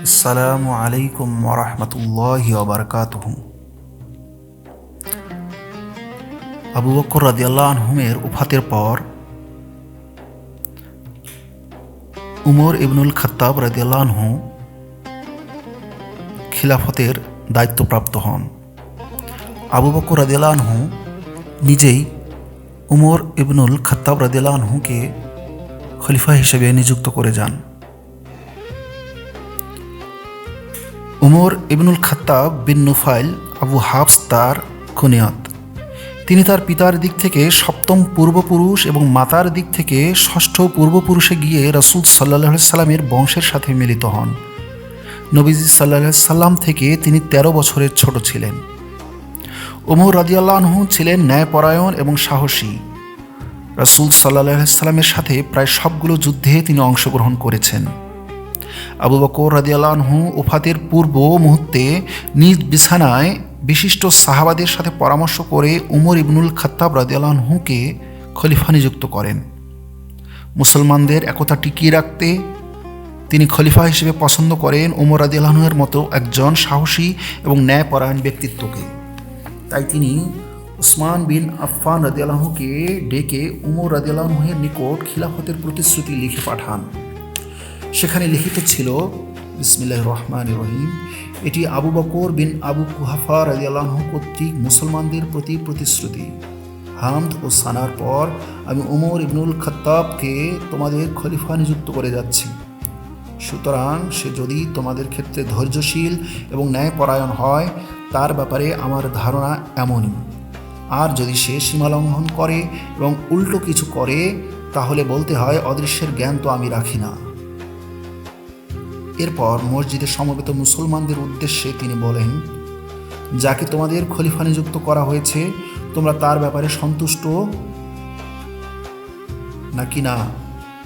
আসসালামু আলাইকুম ওরহমতুল্লাহি ওয়াবারাকাতুহু। আবু বকর রাদিয়াল্লাহু আনহুমের ওফাতের পর উমর ইবনুল খাত্তাব রাদিয়াল্লাহু আনহু খিলাফতের দায়িত্বপ্রাপ্ত হন। আবু বকর রাদিয়াল্লাহু আনহু নিজেই উমর ইবনুল খাত্তাব রাদিয়াল্লাহু আনহুকে খলিফা হিসেবে নিযুক্ত করে যান। উমর ইবনুল খাত্তাব বিন নুফাইল আবু হাফস তার কুনিয়ত। তিনি তার পিতার দিক থেকে সপ্তম পূর্বপুরুষ এবং মাতার দিক থেকে ষষ্ঠ পূর্বপুরুষে গিয়ে রাসূল সাল্লাল্লাহু আলাইহি সাল্লামের বংশের সাথে মিলিত হন। নবীজি সাল্লাল্লাহু আলাইহি সাল্লাম থেকে তিনি ১৩ বছরের ছোট ছিলেন। উমর রাদিয়াল্লাহু আনহু ছিলেন ন্যায়পরায়ণ এবং সাহসী। রাসূল সাল্লাল্লাহু আলাইহি সাল্লামের সাথে প্রায় সবগুলো যুদ্ধে তিনি অংশগ্রহণ করেছেন। আবু বকর রাদিয়াল্লাহু আনহু ওফাতের পূর্ব মুহূর্তে নিজ বিছানায় বিশিষ্ট সাহাবাদের সাথে পরামর্শ করে উমর ইবনুল খাত্তাব রাদিয়াল্লাহু আনহুকে খলিফা নিযুক্ত করেন। মুসলমানদের একতা টিকিয়ে রাখতে তিনি খলিফা হিসেবে পছন্দ করেন উমর রাদিয়াল্লাহু আনহুর মতো একজন সাহসী এবং ন্যায়পরায়ণ ব্যক্তিত্বকে। তাই তিনি উসমান বিন আফফান রাদিয়াল্লাহু আনহুকে ডেকে উমর রাদিয়াল্লাহু আনহুর নিকট খিলাফতের প্রতিশ্রুতি লিখে পাঠান। সেখানে লিখিত ছিল, বিসমিল্লাহির রহমানির রহিম, এটি আবু বকর বিন আবু কুহাফা রাদিয়াল্লাহু আনহু কর্তৃক মুসলমানদের প্রতি প্রতিশ্রুতি। হামদ ও সানার পর আমি উমর ইবনুল খাত্তাবকে তোমাদের খলিফা নিযুক্ত করে যাচ্ছি। সুতরাং সে যদি তোমাদের ক্ষেত্রে ধৈর্যশীল এবং ন্যায়পরায়ণ হয়, তার ব্যাপারে আমার ধারণা এমনই। আর যদি সে সীমালঙ্ঘন করে এবং উল্টো কিছু করে, তাহলে বলতে হয় অদৃশ্যের জ্ঞান তো আমি রাখি না। এরপর মসজিদে সমবেত মুসলমানদের উদ্দেশ্যে তিনি বলেন, যাকে তোমাদের খলিফা নিযুক্ত করা হয়েছে, তোমরা তার ব্যাপারে সন্তুষ্ট নাকি না?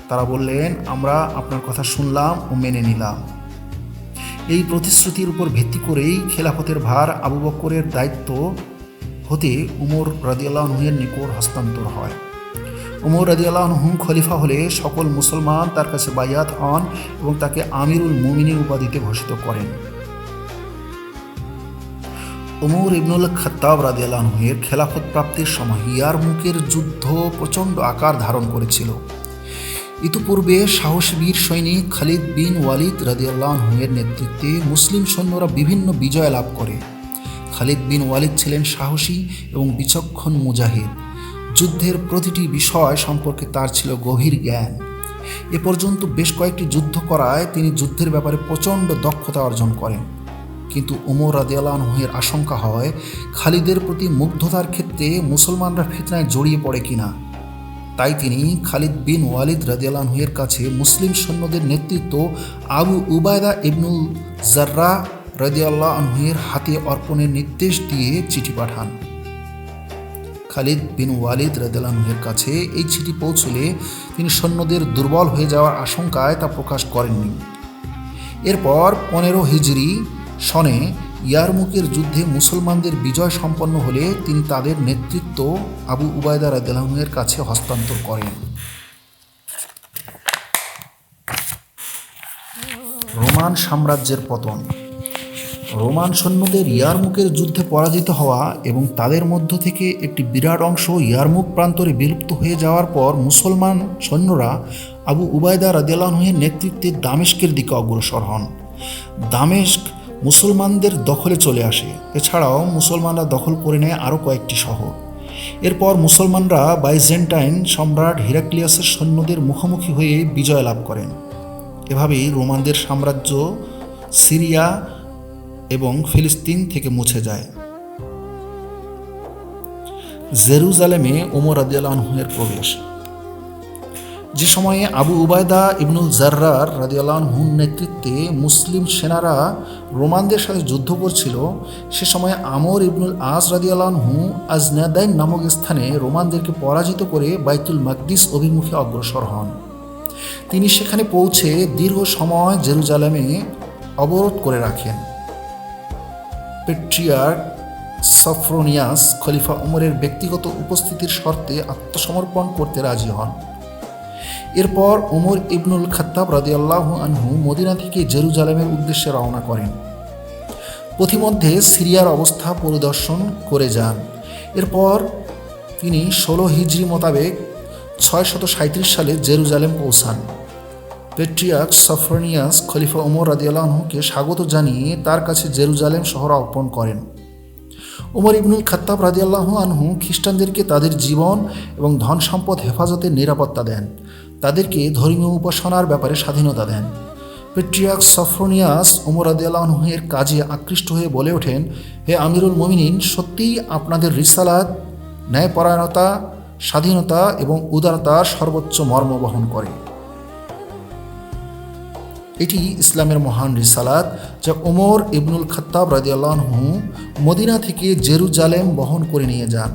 তারা বললেন, আমরা আপনার কথা শুনলাম ও মেনে নিলাম। এই প্রতিশ্রুতির উপর ভিত্তি করেই খেলাফতের ভার আবু বকরের দায়িত্ব হতে উমর রাদিয়াল্লাহু আনহুর নিকট হস্তান্তর হয়। উমর রাদিয়াল্লাহু আনহু খলিফা হলে সকল মুসলমান তার কাছে বাইয়াত হন এবং তাকে আমিরুল মুমিনিন উপাধিতে ভূষিত করেন। উমর ইবনুল খাত্তাব রাদিয়াল্লাহু আনহুর খেলাফত প্রাপ্তির সময় ইয়ারমুকের যুদ্ধ প্রচণ্ড আকার ধারণ করেছিল। ইতিপূর্বে সাহসী বীর সৈনিক খালিদ বিন ওয়ালিদ রাদিয়াল্লাহু আনহুর নেতৃত্বে মুসলিম সৈন্যরা বিভিন্ন বিজয় লাভ করে। খালিদ বিন ওয়ালিদ ছিলেন সাহসী এবং বিচক্ষণ মুজাহিদ। যুদ্ধের প্রতিটি বিষয় সম্পর্কে তার ছিল গভীর জ্ঞান। এ পর্যন্ত বেশ কয়েকটি যুদ্ধ করায় তিনি যুদ্ধের ব্যাপারে প্রচণ্ড দক্ষতা অর্জন করেন। কিন্তু উমর রাদিয়াল্লাহু আনহুর আশঙ্কা হয়, খালিদের প্রতি মুগ্ধতার ক্ষেত্রে মুসলমানরা ফিতনায় জড়িয়ে পড়ে কিনা। তাই তিনি খালিদ বিন ওয়ালিদ রাদিয়াল্লাহু আনহুর কাছে মুসলিম সৈন্যদের নেতৃত্ব আবু উবায়দা ইবনুল জাররাহ রাদিয়াল্লাহু আনহুর হাতে অর্পণের নির্দেশ দিয়ে চিঠি পাঠান। খালিদ বিন ওয়ালিদ রাদিয়াল্লাহু আনহুর কাছে এই চিঠি পৌঁছলে তিনি সৈন্যদের দুর্বল হয়ে যাওয়ার আশঙ্কায় তা প্রকাশ করেননি। এরপর 15 হিজরি সনে ইয়ারমুকের যুদ্ধে মুসলমানদের বিজয় সম্পন্ন হলে তিনি তাদের নেতৃত্ব আবু উবায়দা রাদিয়াল্লাহু আনহুর কাছে হস্তান্তর করেন। রোমান সাম্রাজ্যের পতন। রোমান সৈন্যদের ইয়ারমুকের যুদ্ধে পরাজিত হওয়া এবং তাদের মধ্য থেকে একটি বিরাট অংশ ইয়ারমুক প্রান্তরে বিলুপ্ত হয়ে যাওয়ার পর মুসলমান সৈন্যরা আবু উবায়দা রাদিয়াল্লাহু আনহুর নেতৃত্বে দামেস্কের দিকে অগ্রসর হন। দামেস্ক মুসলমানদের দখলে চলে আসে। এছাড়াও মুসলমানরা দখল করে নেয় আরও কয়েকটি শহর। এরপর মুসলমানরা বাইজেন্টাইন সম্রাট হিরাক্লিয়াসের সৈন্যদের মুখোমুখি হয়ে বিজয় লাভ করেন। এভাবেই রোমানদের সাম্রাজ্য সিরিয়া এবং ফিলিস্তিন থেকে মুছে যায়। জেরুজালেমে ওমর রাদিয়াল্লাহু আনহুর প্রবেশ। যে সময়ে আবু উবায়দা ইবনুল জাররাহ রাদিয়াল্লাহু আনহুর নেতৃত্বে মুসলিম সেনারা রোমানদের সাথে যুদ্ধ করছিল, সে সময় আমর ইবনুল আস রাদিয়াল্লাহু আনহু আজনাদাইন নামক স্থানে রোমানদেরকে পরাজিত করে বাইতুল মাকদিস অভিমুখে অগ্রসর হন। তিনি সেখানে পৌঁছে দীর্ঘ সময় জেরুজালেমে অবরোধ করে রাখেন। পেট্রিয়ার্ক সফরোনিয়াস খলিফা উমরের ব্যক্তিগত উপস্থিতির শর্তে আত্মসমর্পণ করতে রাজি হন। এরপর ওমর ইবনুল খাত্তাব রাদিয়াল্লাহু আনহু মদিনা থেকে জেরুজালেমের উদ্দেশ্যে রওনা করেন। পথিমধ্যে সিরিয়ার অবস্থা পরিদর্শন করে যান। এরপর তিনি 16 হিজরি মোতাবেক 637 সালে জেরুজালেম পৌঁছান। পেট্রিয়ার্ক সফরনিয়াস খলিফা ওমর রাদিয়াল্লাহু আনহুকে স্বাগত জানিয়ে তার কাছে জেরুজালেম শহর অর্পণ করেন। ওমর ইবনুল খাত্তাব রাদিয়াল্লাহু আনহু খ্রিস্টানদেরকে তাদের জীবন এবং ধন সম্পদ হেফাজতের নিরাপত্তা দেন, তাদেরকে ধর্মীয় উপাসনার ব্যাপারে স্বাধীনতা দেন। পেট্রিয়ার্ক সফরনিয়াস ওমর রাদিয়াল্লাহু আনহু এর কাজে আকৃষ্ট হয়ে বলে ওঠেন, হে আমিরুল মুমিনিন, সত্যিই আপনাদের রিসালাত ন্যায়পরায়ণতা, স্বাধীনতা এবং উদারতার সর্বোচ্চ মর্ম বহন করে। এটি ইসলামের মহান রিসালাত যা ওমর ইবনুল খাত্তাব রাদিয়াল্লাহু আনহু মদিনা থেকে জেরুজালেম বহন করে নিয়ে যান।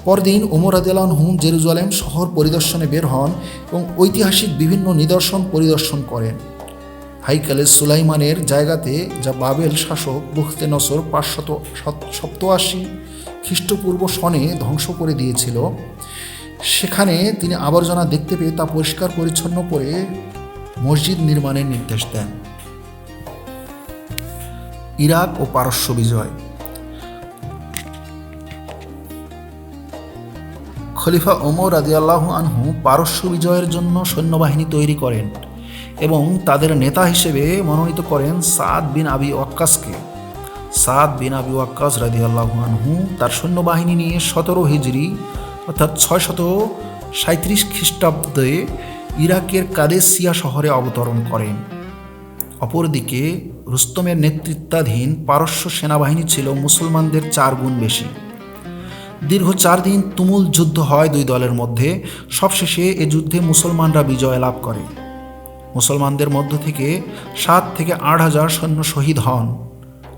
পরদিন ওমর রাদিয়াল্লাহু আনহু জেরুজালেম শহর পরিদর্শনে বের হন এবং ঐতিহাসিক বিভিন্ন নিদর্শন পরিদর্শন করেন। হাইকালে সুলাইমানের জায়গাতে, যা বাবেল শাসক বুখতেনসর 587 খ্রিস্টপূর্ব সনে ধ্বংস করে দিয়েছিল, সেখানে তিনি আবর্জনা দেখতে পেয়ে তা পরিষ্কার পরিচ্ছন্ন করে মসজিদ নির্মাণের নির্দেশ দেন। ইরাক ও পারস্য বিজয়। খলিফা ওমর রাদিয়াল্লাহু আনহু পারস্য বিজয়ের জন্য সৈন্যবাহিনী তৈরি করেন এবং তাদের নেতা হিসেবে মনোনীত করেন সাদ বিন আবি ওয়াক্কাসকে। সাদ বিন আবি ওয়াক্কাস রাদিয়াল্লাহু আনহু তার সৈন্যবাহিনী নিয়ে 17 হিজরি অর্থাৎ 637 খ্রিস্টাব্দে ইরাকের কাদেসিয়া শহরে অবতরণ করেন। অপরদিকে রুস্তমের নেতৃত্বাধীন পারস্য সেনাবাহিনী ছিল মুসলমানদের 4 গুণ বেশি। দীর্ঘ 4 দিন তুমুল যুদ্ধ হয় দুই দলের মধ্যে। সবশেষে এ যুদ্ধে মুসলমানরা বিজয় লাভ করে। মুসলমানদের মধ্য থেকে 7 থেকে 8 হাজার সৈন্য শহীদ হন।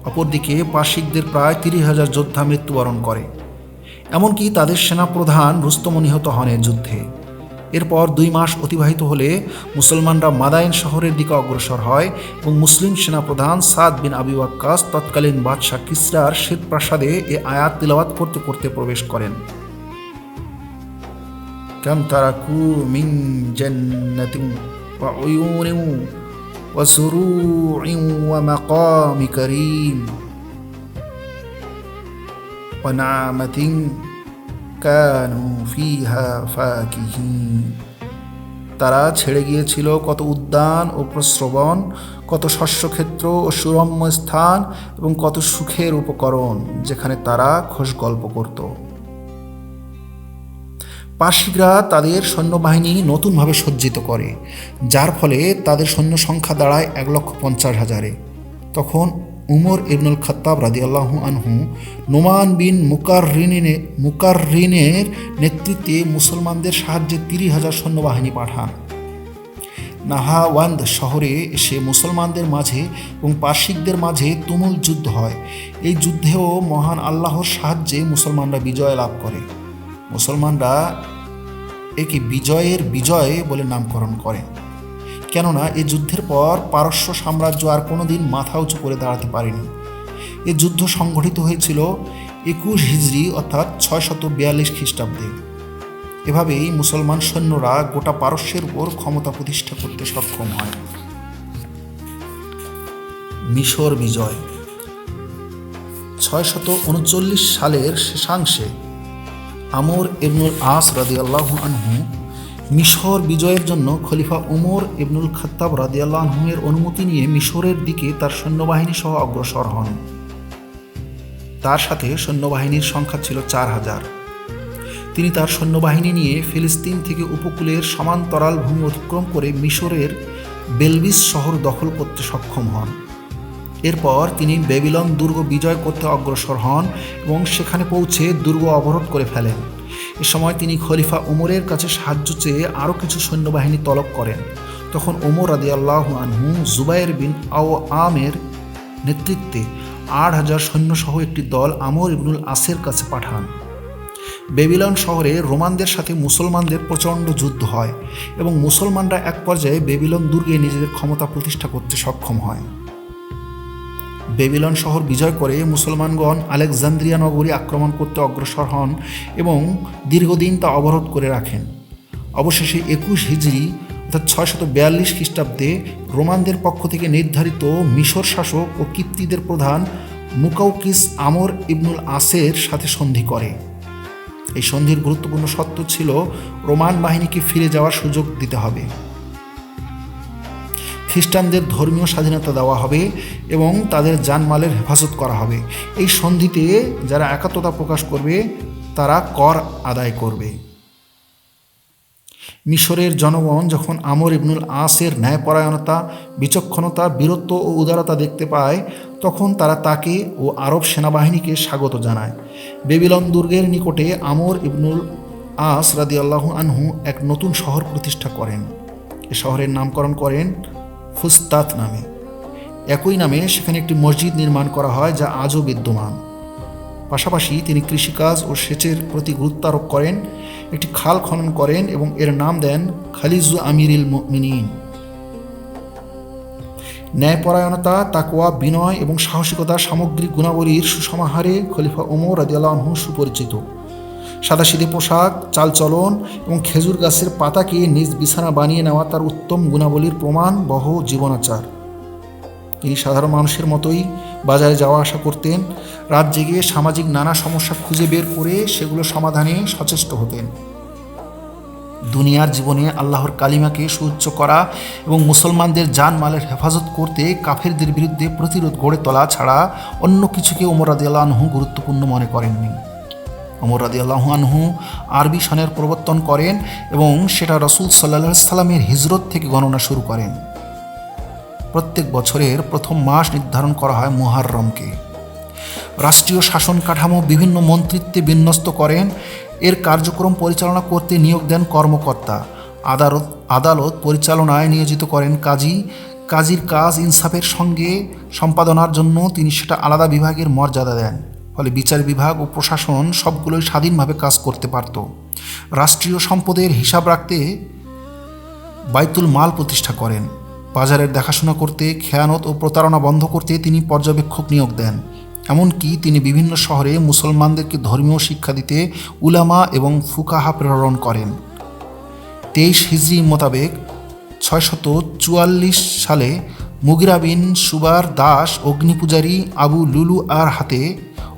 অপরদিকে পারসিকদের প্রায় 30,000 যোদ্ধা মৃত্যুবরণ করে। এমনকি তাদের সেনাপ্রধান রুস্তম নিহত হন এ যুদ্ধে। এরপর 2 মাস অতিবাহিত হলে মুসলমানরা মাদাইন শহরের দিকে অগ্রসর হয় এবং মুসলিম সেনাপ্রধান সাদ বিন আবি ওয়াক্কাস তৎকালীন বাদশাহ কিসরার শ্বেত প্রাসাদে এ আয়াত তিলাওয়াত করতে করতে প্রবেশ করেন। কাম তারাকু মিন জান্নাতিন ওয়া উয়ুনিন ওয়া সুরুইন ওয়া মাকামি কারীম ওয়া না'মাতিন কানু ফিহা ফাকিহিন। তারা ছেড়ে গিয়েছিল কত উদ্যান ও প্রস্রবণ, কত শস্যক্ষেত্র ও সুরম্য স্থান এবং কত সুখের উপকরণ, যেখানে তারা খোশ গল্প করত। পারসিকরা তাদের সৈন্যবাহিনী নতুনভাবে সজ্জিত করে, যার ফলে তাদের সৈন্য সংখ্যা দাঁড়ায় 1,50,000-এ। তখন উমর ইবনুল খাত্তাব রাদিয়াল্লাহু আনহু নোমান বিন মুকাররিনের নেতৃত্বে মুসলমানদের সাহায্যে 30,000 সৈন্যবাহিনী পাঠান। নাহাওয়ান্দ শহরে এসে মুসলমানদের মাঝে এবং পারসিকদের মাঝে তুমুল যুদ্ধ হয়। এই যুদ্ধেও মহান আল্লাহর সাহায্যে মুসলমানরা বিজয় লাভ করে। মুসলমানরা একে বিজয়ের বিজয় বলে নামকরণ করে, কেননা এই যুদ্ধের পর পারস্য সাম্রাজ্য আর কোনোদিন মাথা উঁচু করে দাঁড়াতে পারেনি। এ যুদ্ধ সংঘটিত হয়েছিল 21 হিজরি অর্থাৎ 642 খ্রিস্টাব্দে। এভাবেই মুসলমান সৈন্যরা গোটা পারস্যের উপর ক্ষমতা প্রতিষ্ঠা করতে সক্ষম হয়। মিশর বিজয়। 639 সালের শেষাংশে আমর ইবনুল আস রাদিয়াল্লাহু আনহু মিশর বিজয়ের জন্য খলিফা ওমর ইবনুল খাত্তাব রাদিয়াল্লাহু আনহু এর অনুমতি নিয়ে মিশরের দিকে তার সৈন্যবাহিনী সহ অগ্রসর হন। তার সাথে সৈন্যবাহিনীর সংখ্যা ছিল 4,000। তিনি তার সৈন্যবাহিনী নিয়ে ফিলিস্তিন থেকে উপকূলের সমান্তরাল ভূমি অতিক্রম করে মিশরের বেলবিস শহর দখল করতে সক্ষম হন। এরপর তিনি বেবিলন দুর্গ বিজয় করতে অগ্রসর হন এবং সেখানে পৌঁছে দুর্গ অবরোধ করে ফেলেন। এ সময় তিনি খলিফা ওমরের কাছে সাহায্য চেয়ে আরও কিছু সৈন্যবাহিনী তলব করেন। তখন ওমর রাদিয়াল্লাহু আনহু জুবাইর বিন আওয়ামের নেতৃত্বে 8,000 সৈন্যসহ একটি দল আমর ইবনুল আসের কাছে পাঠান। বেবিলন শহরে রোমানদের সাথে মুসলমানদের প্রচণ্ড যুদ্ধ হয় এবং মুসলমানরা এক পর্যায়ে বেবিলন দুর্গে নিজেদের ক্ষমতা প্রতিষ্ঠা করতে সক্ষম হয়। বেবিলন শহর বিজয় করে মুসলমানগণ আলেকজান্দ্রিয়া নগরী আক্রমণ করতে অগ্রসর হন এবং দীর্ঘদিন তা অবরোধ করে রাখেন। অবশেষে 21 হিজরি অর্থাৎ 642 খ্রিস্টাব্দে রোমানদের পক্ষ থেকে নির্ধারিত মিশর শাসক ও কিপ্তিদের প্রধান মুকাউকিস আমর ইবনুল আসের সাথে সন্ধি করে। এই সন্ধির গুরুত্বপূর্ণ শর্ত ছিল রোমান বাহিনীকে ফিরে যাওয়ার সুযোগ দিতে হবে, খ্রিস্টানদের ধর্মীয় স্বাধীনতা দেওয়া হবে এবং তাদের জানমালের হেফাজত করা হবে। এই সন্ধিতে যারা একাত্মতা প্রকাশ করবে তারা কর আদায় করবে। মিশরের জনগণ যখন আমর ইবনুল আসের ন্যায়পরায়ণতা, বিচক্ষণতা, বীরত্ব ও উদারতা দেখতে পায় তখন তারা তাকে ও আরব সেনাবাহিনীকে স্বাগত জানায়। বেবিলন দুর্গের নিকটে আমর ইবনুল আস রাদিয়াল্লাহু আনহু এক নতুন শহর প্রতিষ্ঠা করেন। এ শহরের নামকরণ করেন ফুস্তাত নামে। একই নামে সেখানে একটি মসজিদ নির্মাণ করা হয় যা আজও বিদ্যমান। পাশাপাশি তিনি কৃষিকাজ ও সেচের প্রতি গুরুত্ব আরোপ করেন, একটি খাল খনন করেন এবং এর নাম দেন খালিজু আমিরিল মুমিনিন। ন্যায়পরায়ণতা, তাকওয়া, বিনয় এবং সাহসিকতা সামগ্রিক গুণাবলীর সুসমাহারে খলিফা ওমর রাদিয়াল্লাহু আনহু সুপরিচিত। সাদাসিধে পোশাক, চালচলন এবং খেজুর গাছের পাতাকে নিজ বিছানা বানিয়ে নেওয়া তার উত্তম গুণাবলীর প্রমাণ বহ জীবনাচার। তিনি সাধারণ মানুষের মতোই বাজারে যাওয়া আসা করতেন, রাত জেগে সামাজিক নানা সমস্যা খুঁজে বের করে সেগুলো সমাধানে সচেষ্ট হতেন। দুনিয়ার জীবনে আল্লাহর কালিমাকে সুউচ্চ করা এবং মুসলমানদের জানমালের হেফাজত করতে কাফেরদের বিরুদ্ধে প্রতিরোধ গড়ে তোলা ছাড়া অন্য কিছুকে ওমর রাদিয়াল্লাহু আনহু গুরুত্বপূর্ণ মনে করেননি। ওমর রাদিয়াল্লাহু আনহু আরবি সনের প্রবর্তন করেন এবং সেটা রাসূল সাল্লাল্লাহু আলাইহি সাল্লামের হিজরত থেকে গণনা শুরু করেন। প্রত্যেক বছরের প্রথম মাস নির্ধারণ করা হয় মুহাররমকে। রাষ্ট্রীয় শাসন কাঠামো বিভিন্ন মন্ত্রিত্বে বিন্যস্ত করেন। এর কার্যক্রম পরিচালনা করতে নিয়োগ দেন কর্মকর্তা। আদালত পরিচালনায় নিয়োজিত করেন কাজী। কাজীর কাজ ইনসাফের সঙ্গে সম্পাদনার জন্য তিনি সেটা আলাদা বিভাগের মর্যাদা দেন। ফলে বিচার বিভাগ ও প্রশাসন সবগুলোই স্বাধীনভাবে কাজ করতে পারত। রাষ্ট্রীয় সম্পদের হিসাব রাখতে বাইতুল মাল প্রতিষ্ঠা করেন। বাজারের দেখাশোনা করতে, খেয়ানত ও প্রতারণা বন্ধ করতে তিনি পর্যবেক্ষক নিয়োগ দেন। এমনকি তিনি বিভিন্ন শহরে মুসলমানদেরকে ধর্মীয় শিক্ষা দিতে উলামা এবং ফুকাহা প্রেরণ করেন। 23 হিজরি মোতাবেক 644 সালে মুগিরা বিন সুবার দাস অগ্নিপূজারী আবু লুলু আর হাতে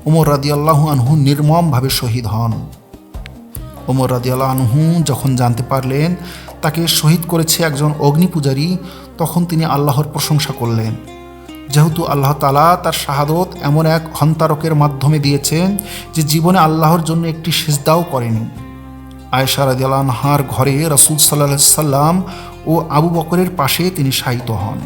ওমর রাদিয়াল্লাহু আনহু নির্মমভাবে শহীদ হন। ওমর রাদিয়াল্লাহু আনহু যখন জানতে পারলেন তাকে শহীদ করেছে একজন অগ্নিপূজারী, তখন তিনি আল্লাহর প্রশংসা করলেন। যেহেতু আল্লাহ তাআলা তার শাহাদত এমন এক হন্তারকের মাধ্যমে দিয়েছেন যে জীবনে আল্লাহর জন্য একটি সিজদাও করেনি। আয়েশা রাদিয়াল্লাহু আনহার ঘরে রাসূল সাল্লাল্লাহু আলাইহি সাল্লাম ও আবু বকরের পাশে তিনি শায়িত হন।